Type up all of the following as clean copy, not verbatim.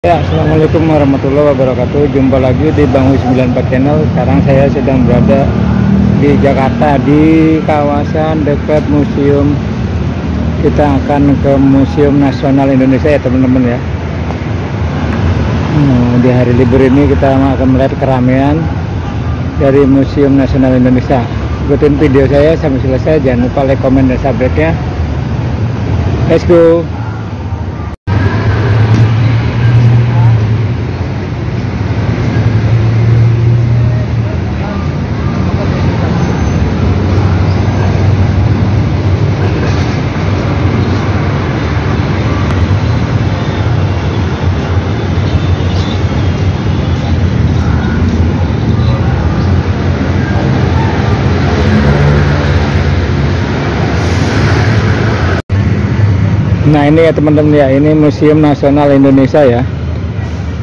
Ya, assalamualaikum warahmatullahi wabarakatuh. Jumpa lagi di Bang Wi 94 Channel. Sekarang saya sedang berada di Jakarta, di kawasan dekat museum. Kita akan ke Museum Nasional Indonesia ya teman-teman ya. Di hari libur ini kita akan melihat keramaian dari Museum Nasional Indonesia. Ikutin video saya sampai selesai. Jangan lupa like, komen, dan subscribe ya. Let's go. Nah ini ya teman-teman ya, ini Museum Nasional Indonesia ya,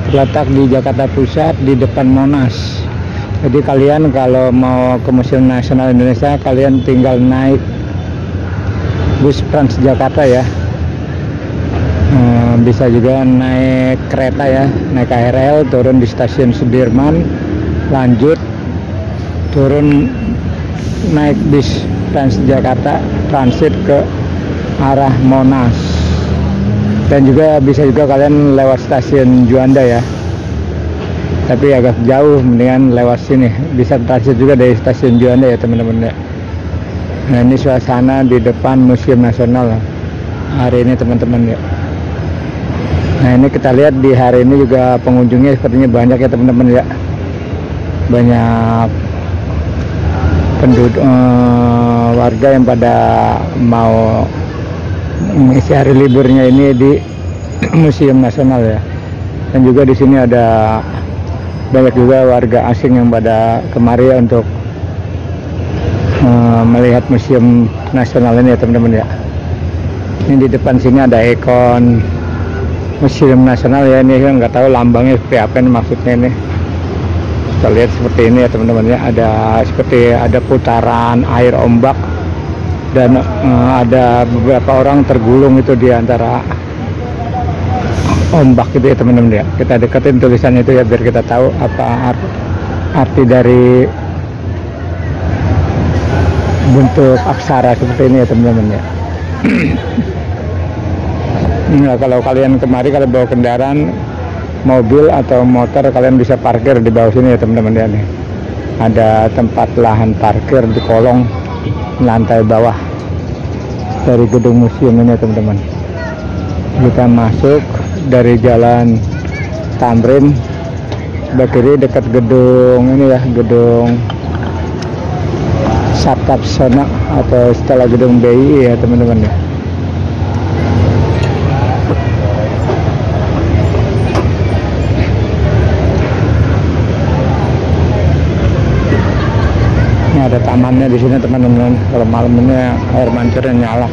terletak di Jakarta Pusat di depan Monas. Jadi kalian kalau mau ke Museum Nasional Indonesia, kalian tinggal naik bus Transjakarta ya. Bisa juga naik kereta ya, naik KRL, turun di stasiun Sudirman, lanjut turun naik bis Transjakarta transit ke arah Monas. Dan juga bisa juga kalian lewat stasiun Juanda ya, tapi agak jauh, mendingan lewat sini. Bisa transit juga dari stasiun Juanda ya teman-teman ya. Nah ini suasana di depan Museum Nasional hari ini teman-teman ya. Nah ini kita lihat di hari ini juga pengunjungnya sepertinya banyak ya teman-teman ya. Banyak penduduk warga yang pada mau mengisi hari liburnya ini di Museum Nasional ya. Dan juga di sini ada banyak juga warga asing yang pada kemari ya untuk melihat Museum Nasional ini ya teman-teman ya. Ini di depan sini ada ikon Museum Nasional ya, ini kan nggak tahu lambangnya seperti apa ini maksudnya ini. Kita lihat seperti ini ya teman-teman ya, ada putaran air ombak. Dan ada beberapa orang tergulung itu di antara ombak gitu ya teman-teman ya. Kita deketin tulisannya itu ya biar kita tahu apa arti dari bentuk aksara seperti ini ya teman-teman ya. Nah, kalau kalian kemari, kalau bawa kendaraan mobil atau motor, kalian bisa parkir di bawah sini ya teman-teman ya. Nih ada tempat lahan parkir di kolong lantai bawah dari gedung museum ini teman-teman. Kita masuk dari jalan Tamrin, sebelah kiri dekat gedung ini ya, gedung Saptapsona atau setelah gedung BI ya teman-teman ya. Ada tamannya di sini teman-teman. Kalau malam ini air mancurnya nyala.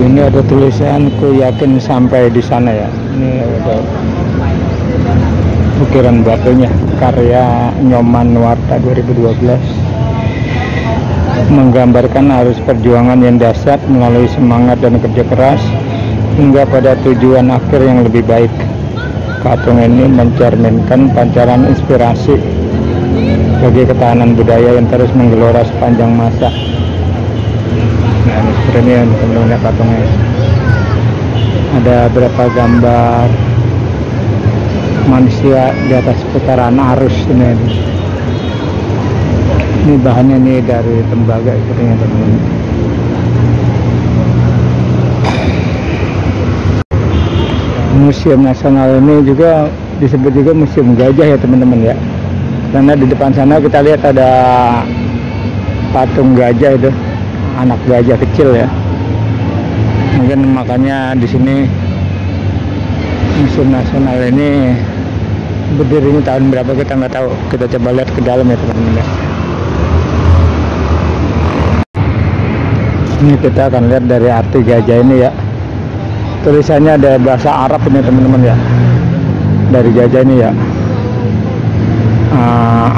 Ini ada tulisan "Ku yakin sampai di sana" ya. Ini ada ukiran batunya, karya Nyoman Nuarta 2012, menggambarkan arus perjuangan yang dahsyat melalui semangat dan kerja keras hingga pada tujuan akhir yang lebih baik. Patung ini mencerminkan pancaran inspirasi bagi ketahanan budaya yang terus menggelora sepanjang masa. Nah ini seperti ini teman-teman ya patungnya. Ada berapa gambar manusia di atas putaran arus ini. Ini bahannya nih dari tembaga sepertinya teman-teman. Museum Nasional ini juga disebut juga Museum Gajah ya teman-teman ya, karena di depan sana kita lihat ada patung gajah itu, anak gajah kecil ya. Mungkin makanya di sini Museum Nasional ini berdirinya tahun berapa kita nggak tahu. Kita coba lihat ke dalam ya teman-teman ya. Ini kita akan lihat dari arti gajah ini ya. Tulisannya ada bahasa Arab ini teman-teman ya. Dari gajah ini ya.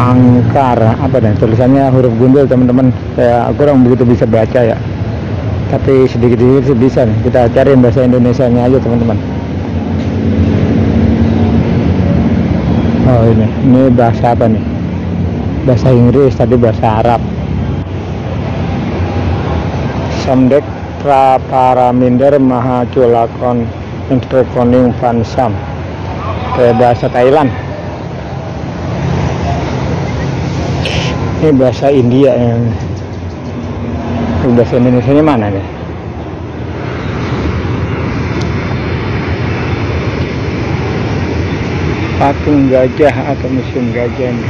Angkar apa nih tulisannya, huruf gundul teman-teman. Saya kurang begitu bisa baca ya. Tapi sedikit-sedikit sih bisa nih. Kita cari bahasa Indonesianya aja teman-teman. Oh ini bahasa apa nih? Bahasa Inggris, tadi bahasa Arab. Samdek Praparaminder Mahaculakon Intrekoning Pansam. Kayak bahasa Thailand. Ini bahasa India yang bahasa Indonesia ini mana nih? Patung gajah atau museum gajah ini.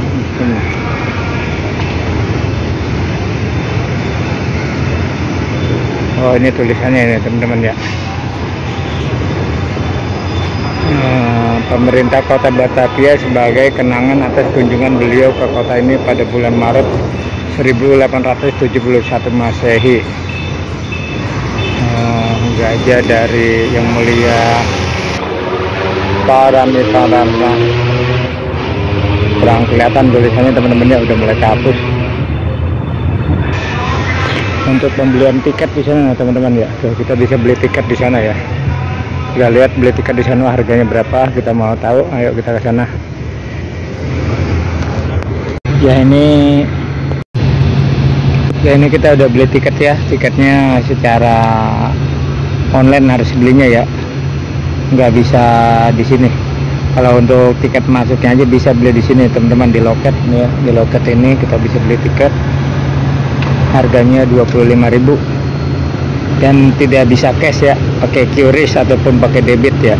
Oh ini tulisannya ini teman-teman ya. Pemerintah Kota Batavia sebagai kenangan atas kunjungan beliau ke kota ini pada bulan Maret 1871 Masehi. Gajah dari Yang Mulia Paramitarana. Kurang kelihatan tulisannya teman-teman ya, udah mulai hapus. Untuk pembelian tiket di sana teman-teman ya, kita bisa beli tiket di sana ya. Kita lihat beli tiket di sana harganya berapa, kita mau tahu. Ayo kita ke sana. Ya ini kita udah beli tiket ya. Tiketnya secara online harus belinya ya, nggak bisa di sini. Kalau untuk tiket masuknya aja bisa beli di sini teman-teman, di loket nih ya. Di loket ini kita bisa beli tiket. Harganya 25.000 dan tidak bisa cash ya, pakai QRIS ataupun pakai debit ya.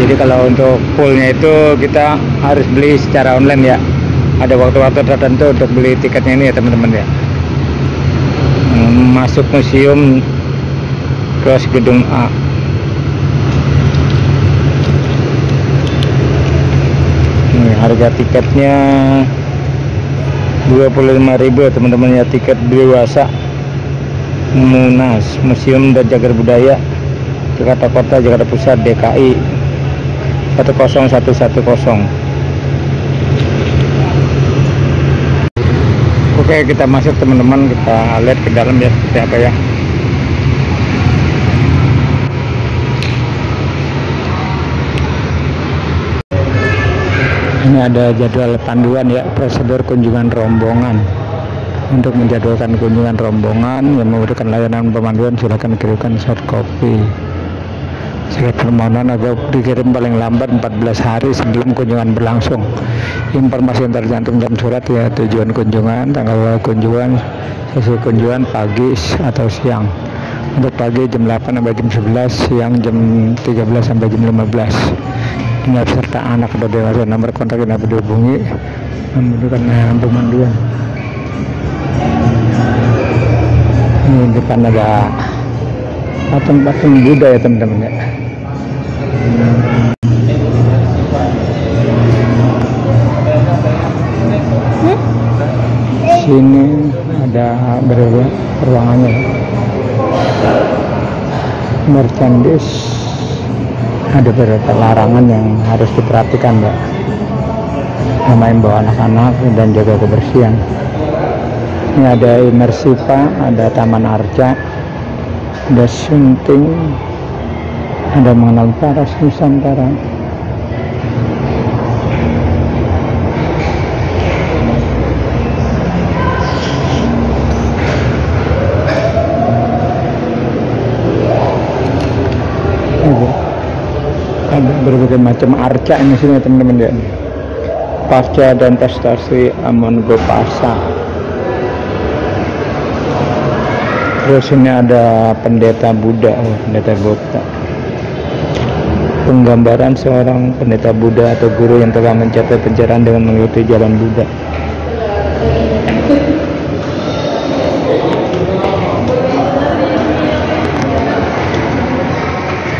Jadi kalau untuk fullnya itu kita harus beli secara online ya. Ada waktu-waktu tertentu untuk beli tiketnya ini ya teman-teman ya. Masuk museum terus gedung A. Ini harga tiketnya 25.000 teman-teman ya, tiket dewasa. Munas, Museum dan Cagar Budaya Jakarta Kota, Jakarta Pusat, DKI 10110. Oke, kita masuk teman-teman, kita lihat ke dalam ya seperti apa ya. Ini ada jadwal panduan ya, prosedur kunjungan rombongan. Untuk menjadwalkan kunjungan rombongan yang memberikan layanan pemanduan, silakan kirimkan soft copy. Surat permohonan agar dikirim paling lambat 14 hari sebelum kunjungan berlangsung. Informasi yang tercantum dalam surat ya, tujuan kunjungan, tanggal kunjungan, sesi kunjungan pagi atau siang. Untuk pagi jam 8 sampai jam 11, siang jam 13 sampai jam 15. Ini serta anak atau dewasa, nomor kontak yang dapat dihubungi membutuhkan pemanduan. Ini depan ada patung-patung Buddha ya teman-teman ya. Sini ada beberapa ruangannya. Merchandise, ada beberapa larangan yang harus diperhatikan ya. Main bawa anak-anak dan jaga kebersihan. Ini ada Imersiva, ada Taman Arca, ada Sunting, ada mengenal Paras Nusantara. Ada berbagai macam arca ini sini teman-teman ya. Pasca dan prestasi Amangopasa. Terus ini ada pendeta Buddha, pendeta Buddha. Penggambaran seorang pendeta Buddha atau guru yang telah mencapai pencerahan dengan mengikuti jalan Buddha.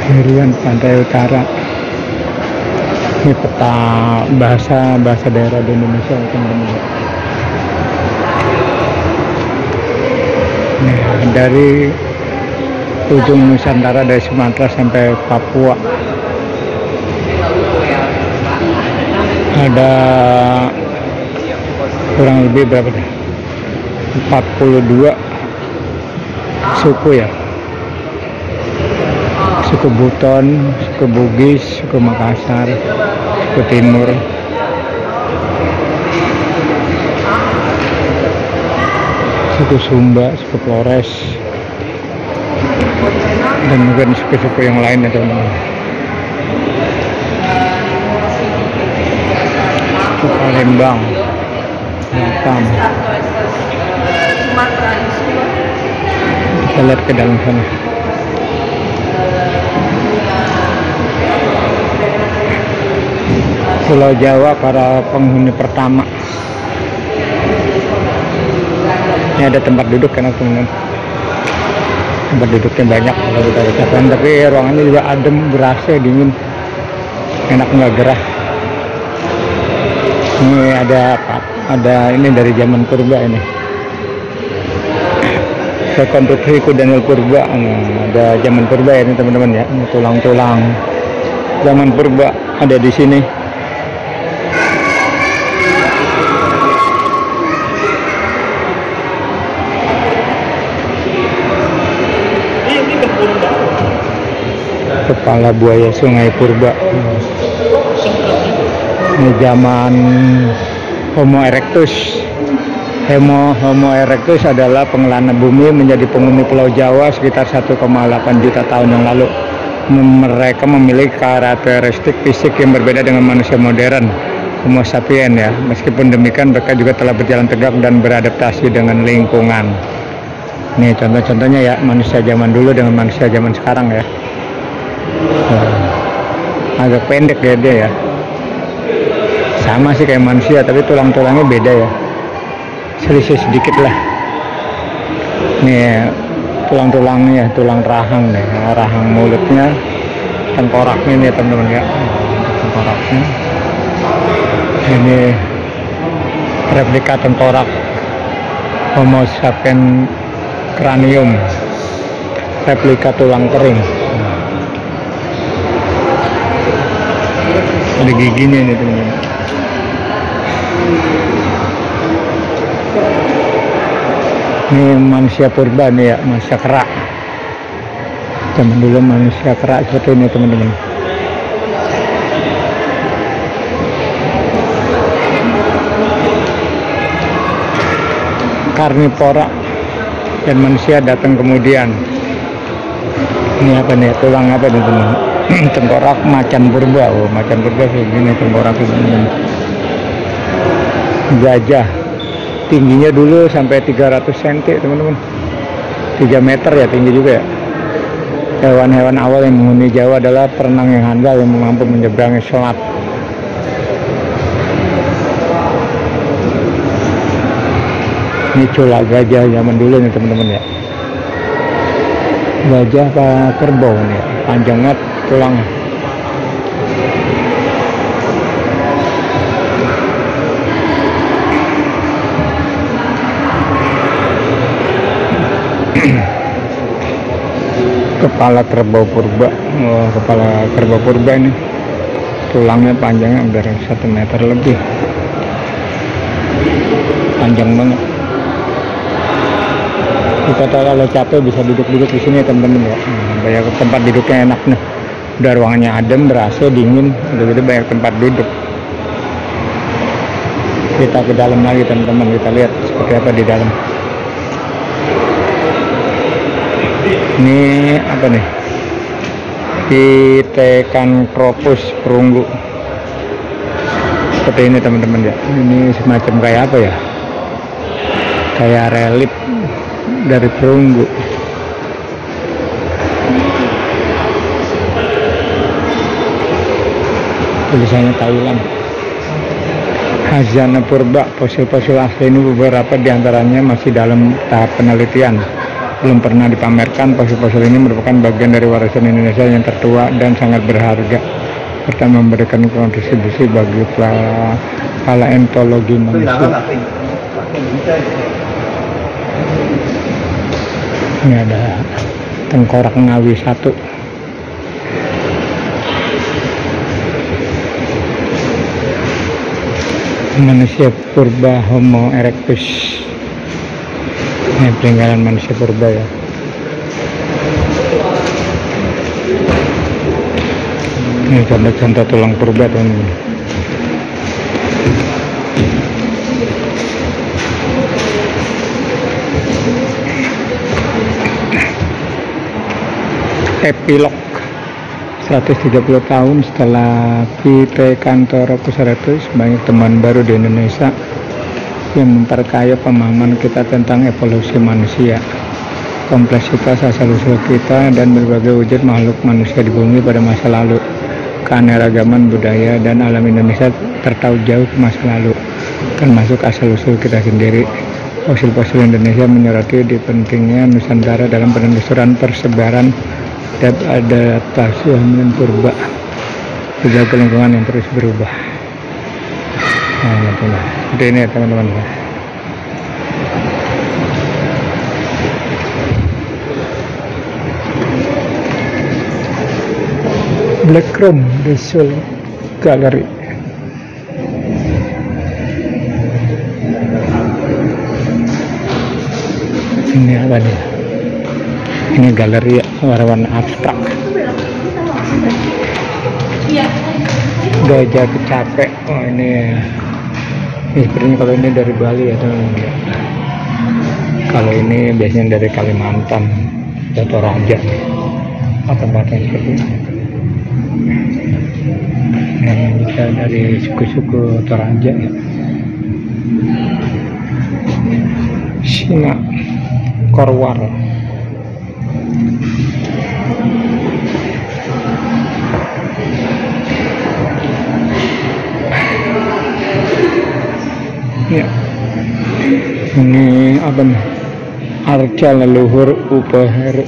Harian Pantai Utara. Ini peta bahasa daerah di Indonesia teman-teman. dari ujung Nusantara, dari Sumatera sampai Papua. Ada kurang lebih berapa deh? 42 suku ya. Suku Buton, suku Bugis, suku Makassar, suku Timur. Suku Sumba, suku Flores, dan mungkin suku-suku yang lain ya teman-teman. Suku Palembang, Batam. Kita lihat ke dalam sana. Pulau Jawa para penghuni pertama. Ini ada tempat duduk kan teman-teman. Tempat duduknya banyak kalau kita lihat, tapi ruangannya juga adem, ber-AC, dingin, enak, nggak gerah. Ini ada ini dari zaman purba ini. Rekonstruksi Daniel Purba. Ada zaman purba ya ini teman-teman ya. Ini tulang-tulang zaman purba ada di sini. Kepala buaya Sungai Purba. Ini zaman Homo erectus. Homo erectus adalah pengelana bumi menjadi penghuni Pulau Jawa sekitar 1,8 juta tahun yang lalu. Mereka memiliki karakteristik fisik yang berbeda dengan manusia modern, Homo sapien ya. Meskipun demikian, mereka juga telah berjalan tegak dan beradaptasi dengan lingkungan. Nih contoh-contohnya ya, manusia zaman dulu dengan manusia zaman sekarang ya. Agak pendek ya dia ya. Sama sih kayak manusia, tapi tulang-tulangnya beda ya. Selisih sedikit lah. Nih tulang-tulangnya, tulang rahang nih, rahang mulutnya, tengkoraknya nih teman-teman ya. Tengkoraknya. Ini replika tengkorak Homo sapien cranium, replika tulang kering. Ada giginya nih teman-teman. Ini manusia purba nih ya, manusia kera. Zaman dulu manusia kera seperti ini teman-teman. Karnivora dan manusia datang kemudian. Ini apa nih? Tulang apa nih teman? Tengkorak macan purba. Oh, macan purba kayak gini tengkorak ini. Gajah. Tingginya dulu sampai 300 cm teman-teman. 3 meter ya tinggi juga ya. Hewan-hewan awal yang menghuni Jawa adalah perenang yang handal yang mampu menyeberangi selat. Ini cula gajah zaman dulu nih teman-teman ya. Gajah apa kerbau nih ya. Panjangnya tulang. Kepala kerbau purba. Oh, kepala kerbau purba ini tulangnya panjangnya hampir 1 meter lebih, panjang banget. Kita kalau capek bisa duduk-duduk di sini teman-teman ya. Banyak tempat duduknya enak nih. Udah ruangannya adem, ber-AC, dingin, udah gitu banyak tempat duduk. Kita ke dalam lagi teman-teman, kita lihat seperti apa di dalam. Ini apa nih? Pithecanthropus perunggu. Seperti ini teman-teman ya. Ini semacam kayak apa ya? Kayak relief dari perunggu. Tulisannya Thailand. Khazanah purba. Fosil-fosil asli ini beberapa diantaranya masih dalam tahap penelitian, belum pernah dipamerkan. Fosil-fosil ini merupakan bagian dari warisan Indonesia yang tertua dan sangat berharga, serta memberikan kontribusi bagi paleontologi manusia. Ini ada tengkorak Ngawi 1. Manusia purba Homo erectus. Ini peninggalan manusia purba ya. Ini contoh-contoh tulang purba teman-teman. Epilog 130 tahun setelah PT Kantor Pusaratus, banyak teman baru di Indonesia yang memperkaya pemahaman kita tentang evolusi manusia, kompleksitas asal-usul kita, dan berbagai wujud makhluk manusia di bumi pada masa lalu. Keanekaragaman budaya dan alam Indonesia tertaut jauh ke masa lalu, termasuk asal-usul kita sendiri. Fosil-fosil Indonesia menyoroti di pentingnya Nusantara dalam penelusuran persebaran dan adaptasi homonim purba berbagai lingkungan yang terus berubah. Nah, seperti ini ya teman-teman. Black Room Visual Gallery. Ini apa nih? Ini galeri warna abstrak. Gajah Kecapek. Oh ini sepertinya kalau ini dari Bali ya teman-teman. Kalau ini biasanya dari Kalimantan atau Toraja, tempat-tempat seperti ini. Nah, bisa dari suku-suku Toraja ya. Sina Korwar. Ya, ini apa nih? Arca leluhur Upaheru.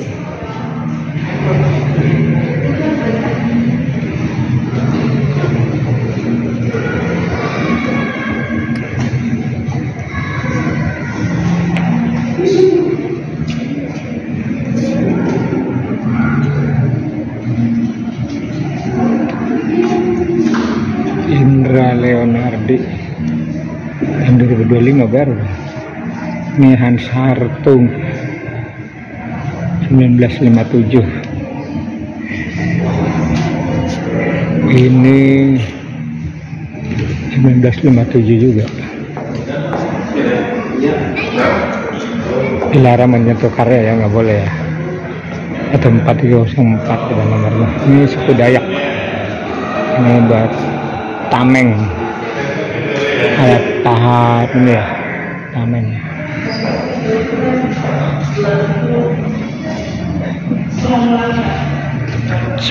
Indra Leonardi tahun 2025 baru. Ini Hans Hartung 1957. Ini 1957 juga. Dilarang menyentuh karya ya, nggak boleh ya. Atau 404 ada nomornya. Ini suku Dayak. Ini buat tameng, alat tahap ini ya, tameng.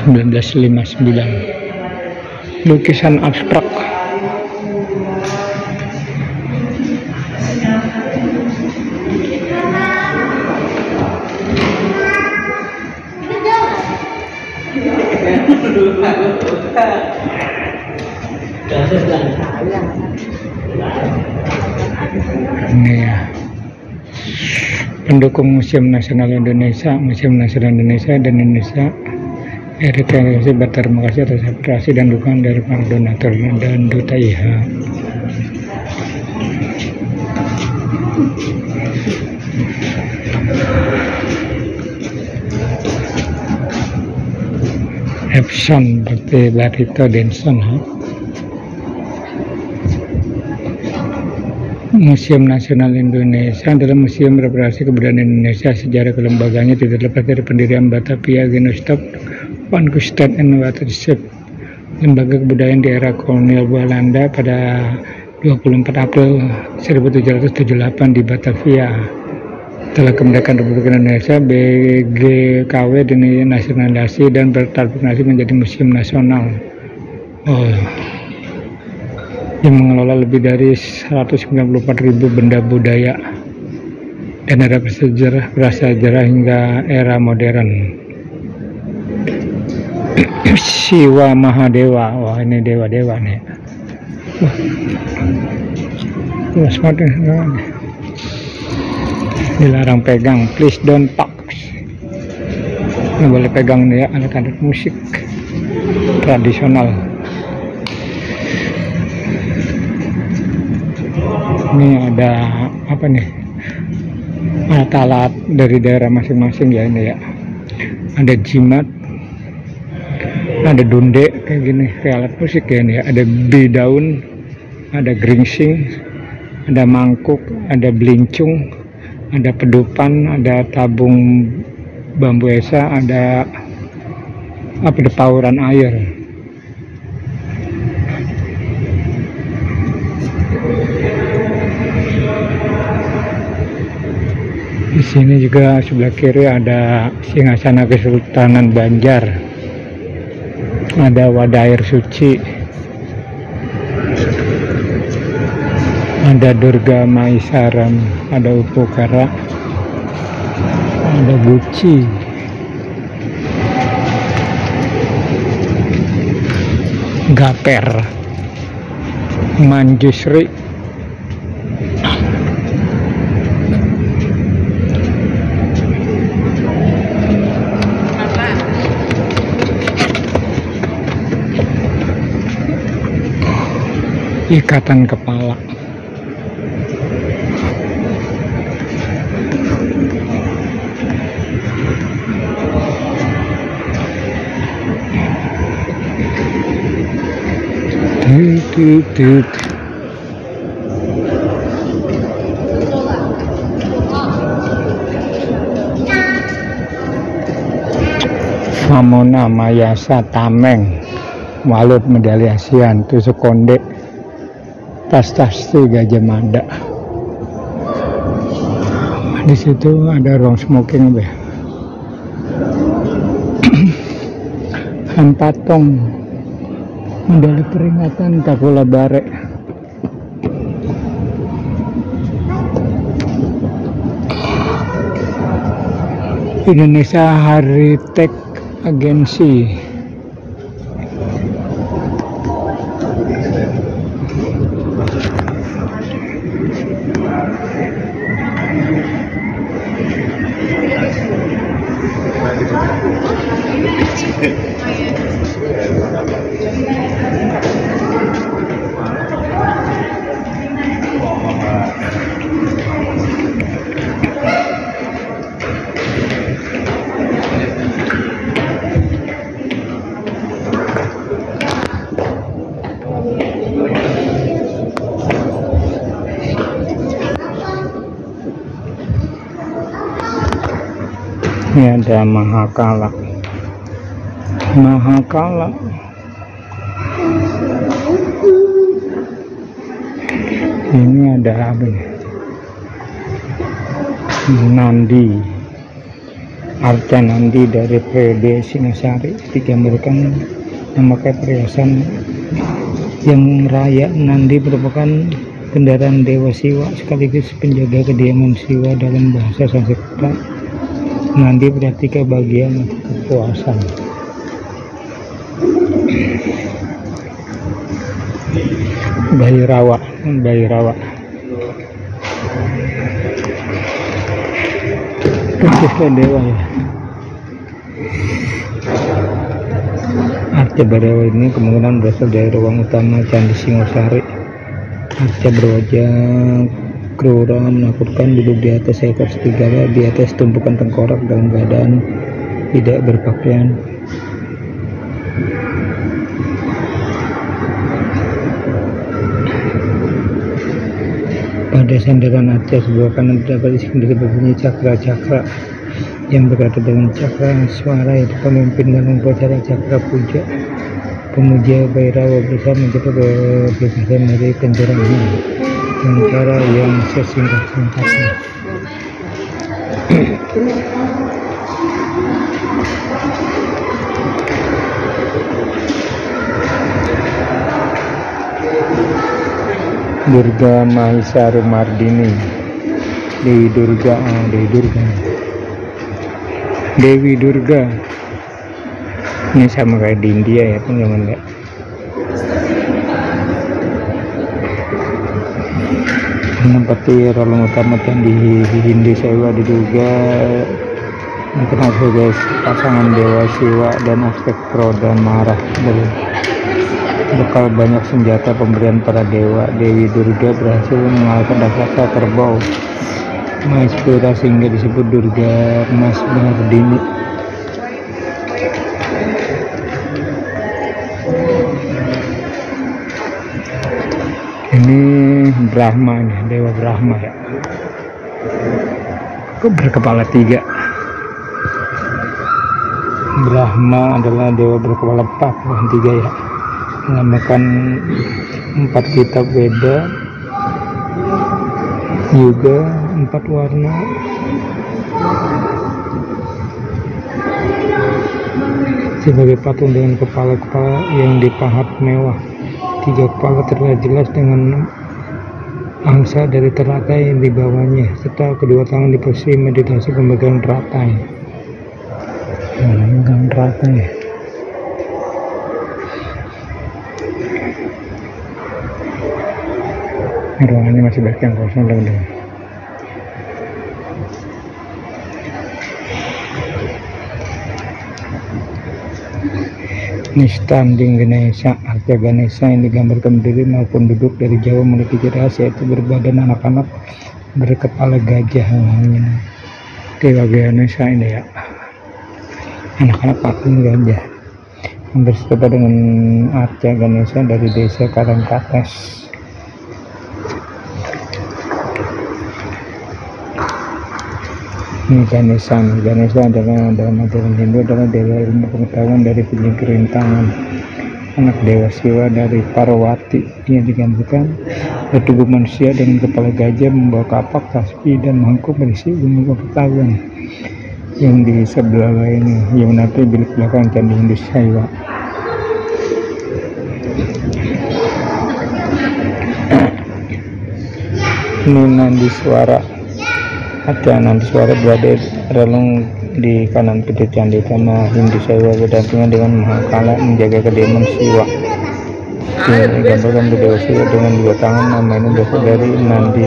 (1959) lukisan abstrak. Ini ya, pendukung Museum Nasional Indonesia, Museum Nasional Indonesia dan Indonesia RTNC berterima kasih atas apresiasi dan dukungan dari para donatur dan duta IH. Epson berarti Barito Denson. Museum Nasional Indonesia adalah museum representasi kebudayaan Indonesia. Sejarah kelembagaannya tidak lepas dari pendirian Batavia Genootschap van Kustad en Waterschap, lembaga kebudayaan di era kolonial Belanda, pada 24 April 1778 di Batavia. Setelah kemerdekaan Republik Indonesia, BGKW dinasionalisasi dan bertransformasi menjadi museum nasional. Yang mengelola lebih dari 194.000 benda budaya dan era prasejarah hingga era modern. Siwa Mahadewa, wah ini dewa-dewa nih. Wah, semakin dilarang pegang, please don't touch. Nggak boleh pegang ya alat-alat musik tradisional. Ini ada apa nih, alat-alat dari daerah masing-masing ya ini ya. Ada jimat, ada dunde kayak gini, kayak alat musik ya ini ya. Ada bidaun, ada gringsing, ada mangkuk, ada belincung, ada pedupan, ada tabung bambu esa, ada apa, ada pauran air. Di sini juga sebelah kiri ada Singgasana Kesultanan Banjar, ada wadah air suci, ada Durga Maisaram, ada Upukara, ada Guci, Gaper, Manjusri, ikatan kepala. Tut. Famona Mayasa Tameng, Walut medali ASEAN, tusuk konde, tas-tasti Gajah Mada. Di situ ada ruang smoking be. Hampatong, medali peringatan Takula Bare. Indonesia Heritage Agency. Ini ada Mahakala. Ini ada apa nih? Nandi, Arca Nandi dari periode Singasari, digambarkan memakai perhiasan yang raya. Nandi merupakan kendaraan Dewa Siwa sekaligus penjaga kediaman Siwa dalam bahasa Sanskerta. Nandi berarti kebahagiaan, kepuasan. Bhairawa. Percislah dewa ya. Arca Bhairawa ini kemungkinan berasal dari ruang utama Candi Singosari. Arca berwajah Krura menakutkan, duduk di atas ekor serigala, di atas tumpukan tengkorak dalam keadaan tidak berpakaian. Pada sandaran Arca sebelah kanan terdapat disini berbunyi cakra-cakra yang berkata dengan cakra suara, itu pemimpin dalam upacara cakra puja. Pemuja Bhairawa berusaha mencapai kebebasan dari penjaraannya dengan cara yang sesingkat-singkatnya. Durga Mahisa Mardini, Dewi Durga. Ini sama kayak di India ya, teman-teman ya. Menempati role utama Candi Hindi Sewa diduga Ini kenapa guys, pasangan Dewa Siwa dan Aztek Pro dan marah dari bekal banyak senjata pemberian para dewa. Dewi Durga berhasil mengalahkan raksasa kerbau Maespera sehingga disebut Durga Mas Bardini. Ini Brahma nih, Dewa Brahma ya. Berkepala 3. Brahma adalah dewa berkepala 4, bukan 3 ya. Melambangkan 4 kitab Veda, juga 4 warna. Sebagai patung dengan kepala-kepala yang dipahat mewah. 3 kepala terlihat jelas dengan angsa dari teratai di bawahnya, serta kedua tangan di posisi meditasi pemegang teratai. Pemegang teratai. Ruangannya masih banyak yang kosong teman-teman. Ini standing Ganesha. Arca Ganesha yang digambarkan berdiri maupun duduk dari Jawa memiliki ciri khas yaitu berbadan anak-anak berkepala gajah. Dewa Ganesha ini ya, anak-anak patung gajah. Hampir serupa dengan Arca Ganesha dari desa Karangkates. Ini Ganesha adalah dalam ajaran Hindu adalah dewa ilmu pengetahuan dari penyihir kerintangan, anak Dewa Siwa dari Parwati yang digambarkan bertubuh manusia dengan kepala gajah, membawa kapak, tasbih dan mangkuk berisi ilmu pengetahuan. Yang di sebelah lainnya yang menampilkan bilik belakang candi Hindu Siwa. Ini Nandiswara. Ada Nandiswara berada relung di kanan pintu candi karena Hindu Siwa berdampingan dengan Mahakala menjaga kediaman Siwa. Ini digambarkan Dewa Siwa dengan 2 tangan, nama ini berasal dari Nandi.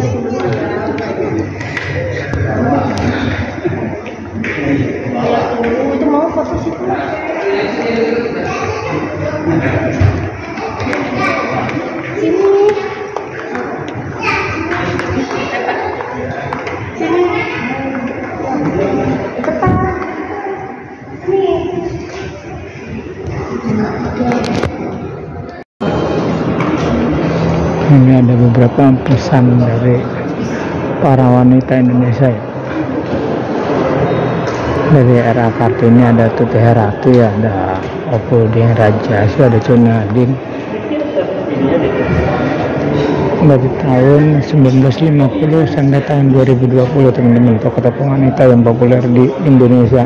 Ini ada beberapa pesan dari para wanita Indonesia ya. Dari era Kartini ada Tutih Ratu ya, ada Opuding Raja, ada Cunadin. Dari tahun 1950 sampai tahun 2020 teman-teman, tokoh-tokoh wanita yang populer di Indonesia.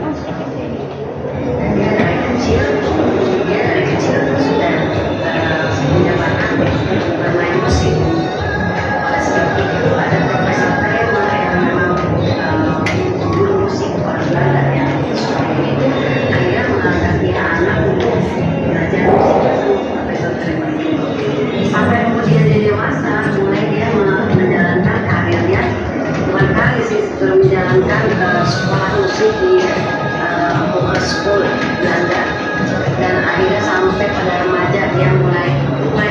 Sekolah musik di School Belanda, dan akhirnya sampai pada remaja dia mulai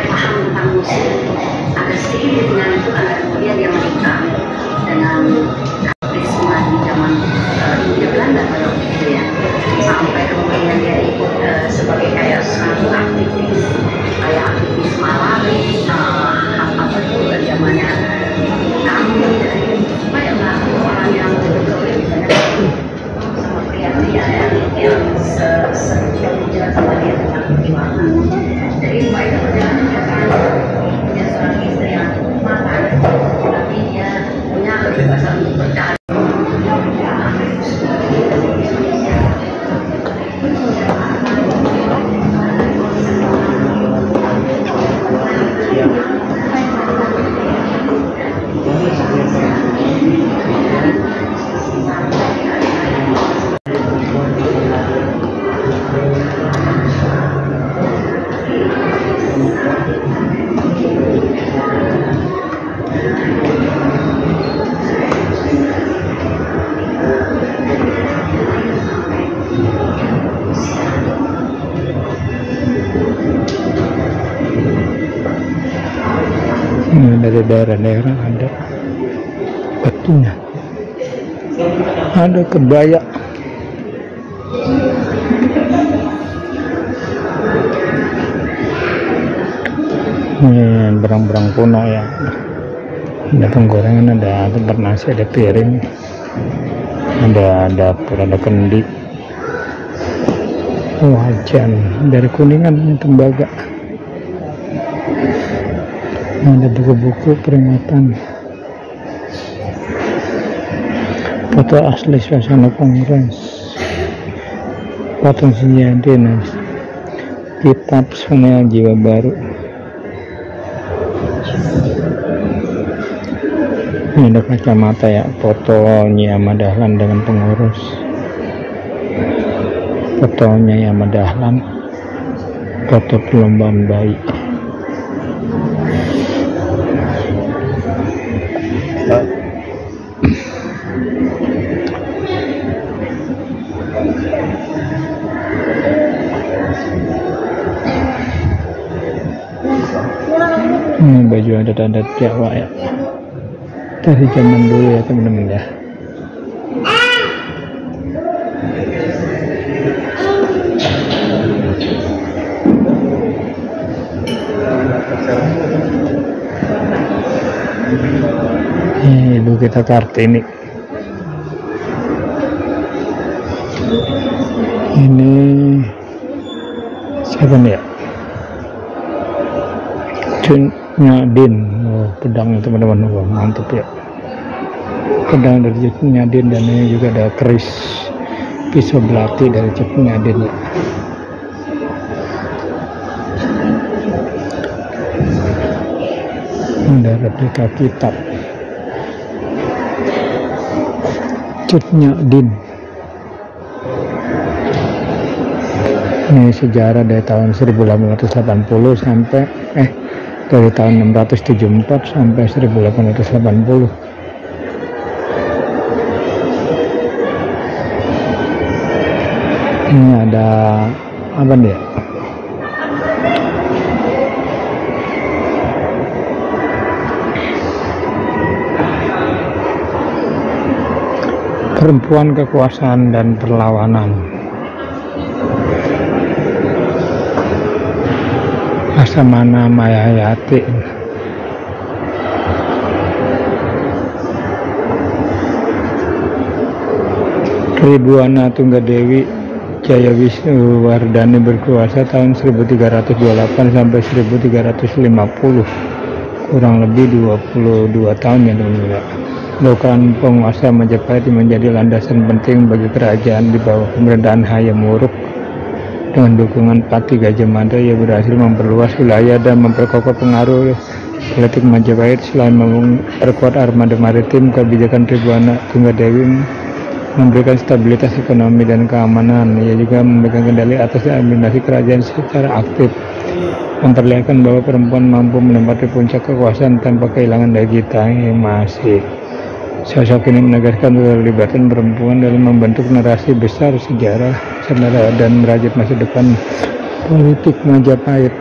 paham tentang musik. Agak sedikit dengan itu, agar kemudian dia menikah dengan Prisma di zaman Hindia Belanda pada waktu itu ya, sampai kemudian dia ikut sebagai kayak satu aktivis, kayak aktivis Malawi, apa itu zamannya kami supaya mengaku orang yang yang sejarah sama dia tentang perjuangan. Jadi baik perjalanan punya seorang istri yang matang, tapi dia punya kebebasan untuk berkarya. dari daerah-daerah ada batunya, ada kebaya. Ini barang-barang kuno ya, ada penggorengan, ada tempat nasi, ada piring, ada dapur, ada kendi, wajan dari Kuningan, tembaga. Ada buku-buku peringatan, foto asli suasana kongres, patung sejarah, kitab Sungai Jiwa Baru. Ini ada kacamata ya, foto Nyai Ahmad Dahlan dengan pengurus, fotonya Nyai Ahmad Dahlan, foto perlombaan bayi. Ini baju adat-adat Jawa ya, dari zaman dulu ya teman-teman ya. Ibu kita Kartini. Ini siapa nih ya? Nyadin. Oh, pedang teman-teman, wah mantap ya, pedang dari Nyadin. Dan ini juga ada keris pisau belati dari Nyadin ya. Ada replika kitab Nyadin. Ini sejarah dari tahun 1880 sampai dari tahun 674 sampai 1880. Ini ada apa nih ya? Perempuan, kekuasaan dan perlawanan. Laksamana Mayayati. Ribuana Tunggadewi Jaya Wisnu Wardani berkuasa tahun 1328 sampai 1350, kurang lebih 22 tahun ya teman-teman. Bukan penguasa Majapahit menjadi landasan penting bagi kerajaan di bawah pemerintahan Hayam Wuruk. Dengan dukungan Pati Gajah Mada, ia berhasil memperluas wilayah dan memperkokoh pengaruh politik Majapahit. Selain memperkuat armada maritim, kebijakan Ribuana Tunggadewi memberikan stabilitas ekonomi dan keamanan. Ia juga memegang kendali atas administrasi kerajaan secara aktif, memperlihatkan bahwa perempuan mampu menempati puncak kekuasaan tanpa kehilangan daya tahan. Masih sosok ini menegaskan keterlibatan perempuan dalam membentuk narasi besar sejarah dan merajut masa depan politik Majapahit.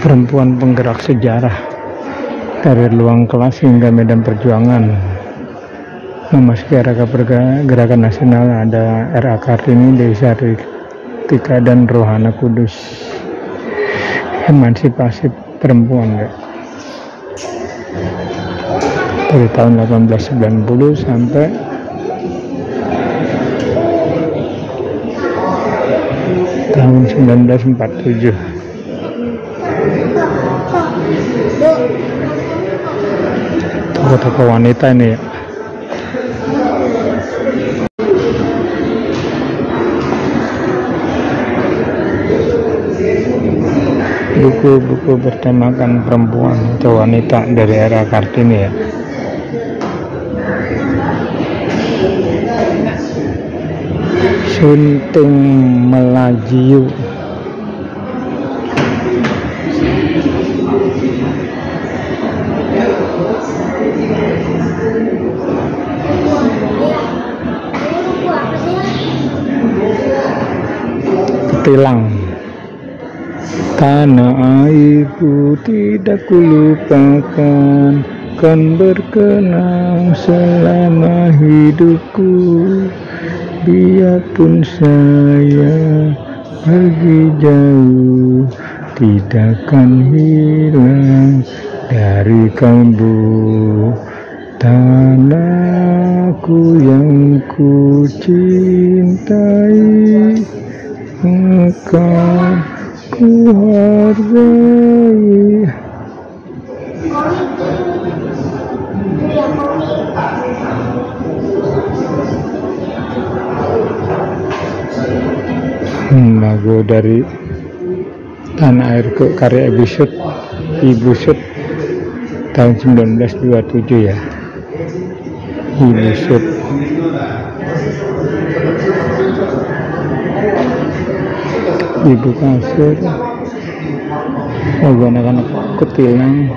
Perempuan penggerak sejarah dari ruang kelas hingga medan perjuangan, memasuki era gerakan nasional. Ada R.A. Kartini, Dewi Sartika dan Rohana Kudus. Emansipasi perempuan ya, dari tahun 1890 sampai tahun 1947. Tokoh-tokoh wanita ini ya. Buku-buku bertemakan perempuan atau wanita dari era Kartini ya. Sunting Melajiu. Tilang. Tanah airku tidak kulupakan, kan berkenang selama hidupku. Biarpun saya pergi jauh, tidak akan hilang dari kalbu. Tanahku yang ku cintai, akan ku hargai. Lagu dari Tanah Airku karya Ibu Sud tahun 1927 ya. Ibu Sud. Ibu kasur. Lagu anak-anak kutilang.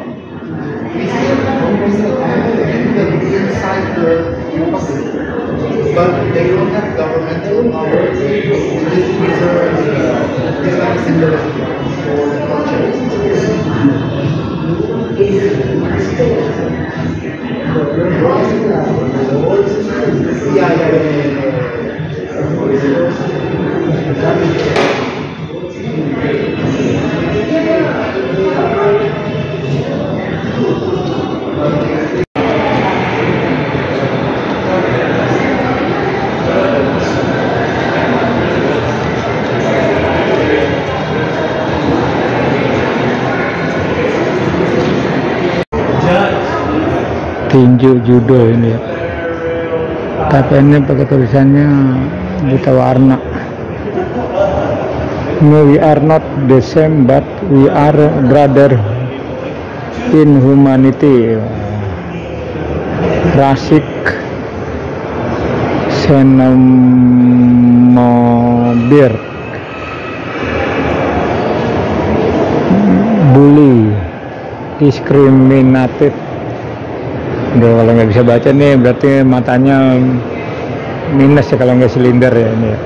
But they don't have governmental power to preserve the lands and the for the culture. Tinju judo ini ya. Tapi ini pakai tulisannya buta warna. No, we are not the same, but we are brother in humanity. Rasik Senomobir. Bully, discriminated. Kalau nggak bisa baca nih berarti matanya minus ya kalau nggak silinder ya ini ya.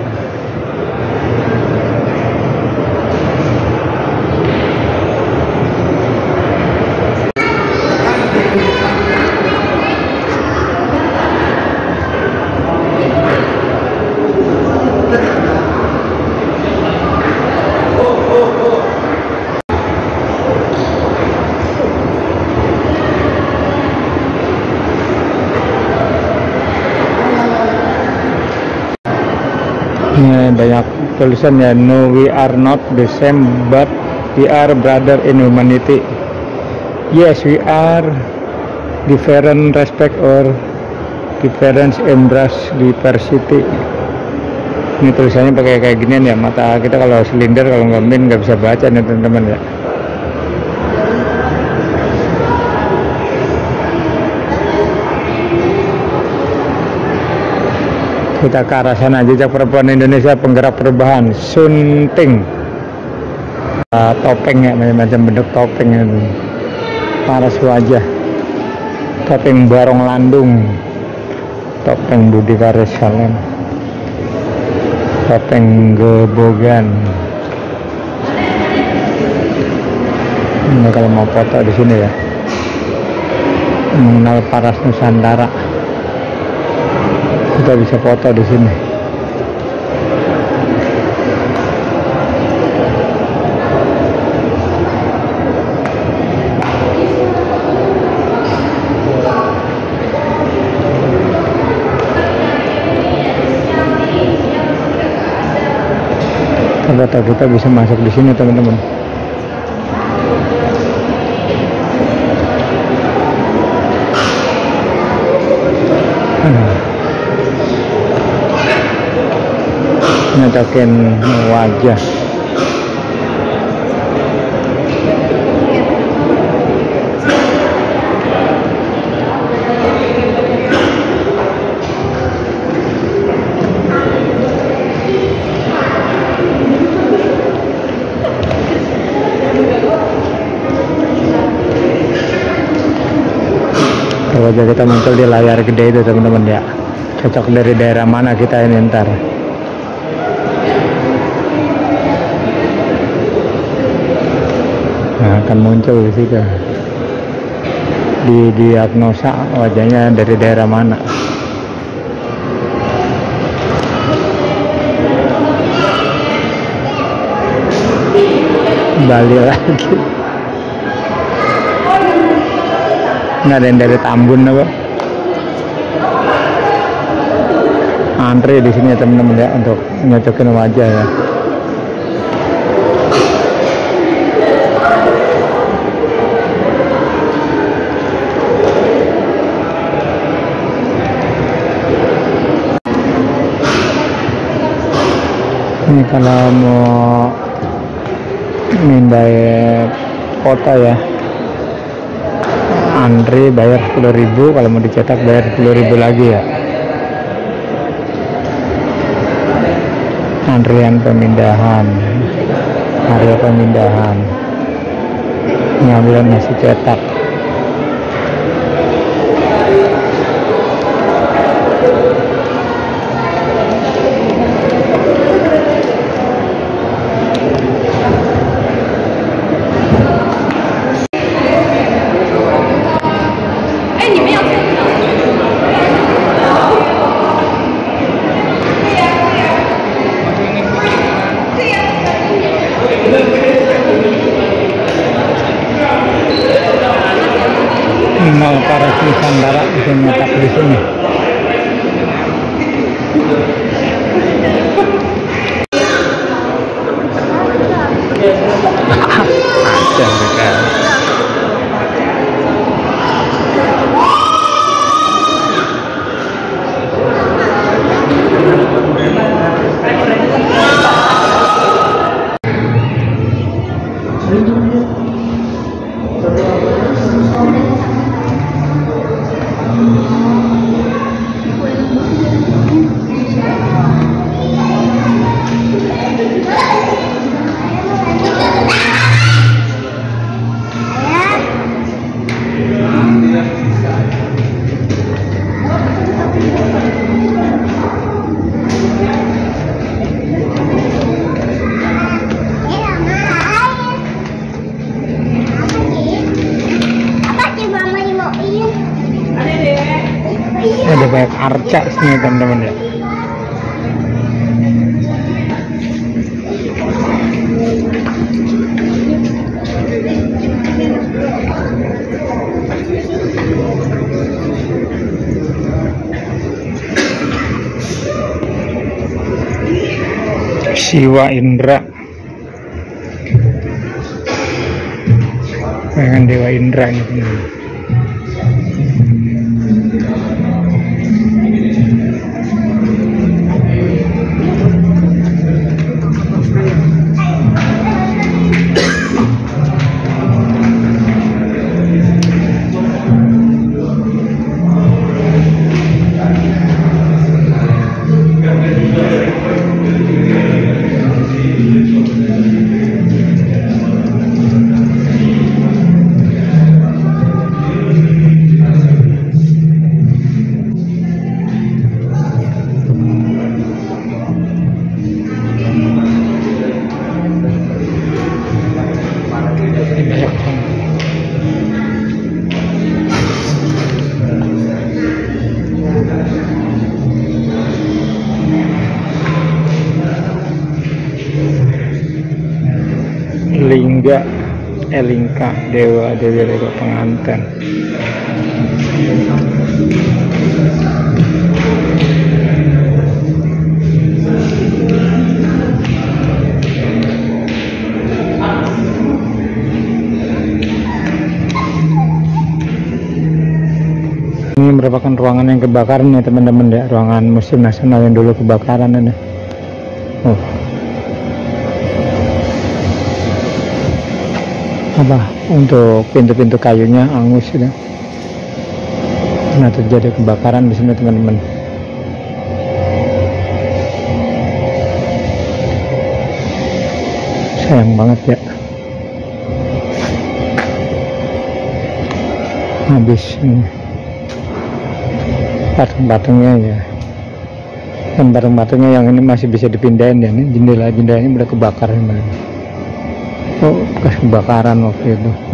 Ini banyak tulisannya. No, we are not the same, but we are brother in humanity. Yes, we are different, respect or difference, embrace diversity. Ini tulisannya pakai kayak ginian ya. Mata kita kalau silinder, kalau nggak min nggak bisa baca nih teman-teman ya. Kita ke arah sana. Jejak perempuan Indonesia penggerak perubahan. Sunting. Topeng ya, macam bentuk topeng itu. Paras wajah. Topeng Barong Landung. Topeng Budi Karya Salam. Topeng Gebogan. Ini kalau mau foto di sini ya. Mengenal Paras Nusantara. Kita bisa foto di sini. Ternyata kita bisa masuk di sini teman-teman. Nyocokin wajah. Wajah kita muncul di layar gede itu teman-teman ya. Cocok dari daerah mana kita ini ntar. Nah, akan muncul di situ. Di diagnosa wajahnya dari daerah mana. Bali lagi. Nggak ada yang dari Tambun apa? Antri di sini ya teman-teman ya untuk nyocokin wajah ya. Ini kalau mau mindai kota ya, antri bayar 10.000, kalau mau dicetak bayar 10.000 lagi ya. Antrian pemindahan, area pemindahan, pengambilan hasil cetak. Mall Paras Nusantara bisa nyetak di sini. Ada mereka. Ada banyak arca sini teman-teman ya. Siwa Indra, dengan Dewa Indra gitu. Lingga Elingka Dewa Dewi pengantin. Ini merupakan ruangan yang kebakaran ya teman-teman ya, ruangan Museum Nasional yang dulu kebakaran ini. Apa untuk pintu-pintu kayunya angus ya. Nah, terjadi kebakaran di sini teman-teman. Sayang banget ya. Habis ini. Patung-patungnya ya. Dan patung-patungnya yang ini masih bisa dipindahin ya. Ini jendela-jendelanya udah kebakar. Oh, bekas kebakaran waktu itu.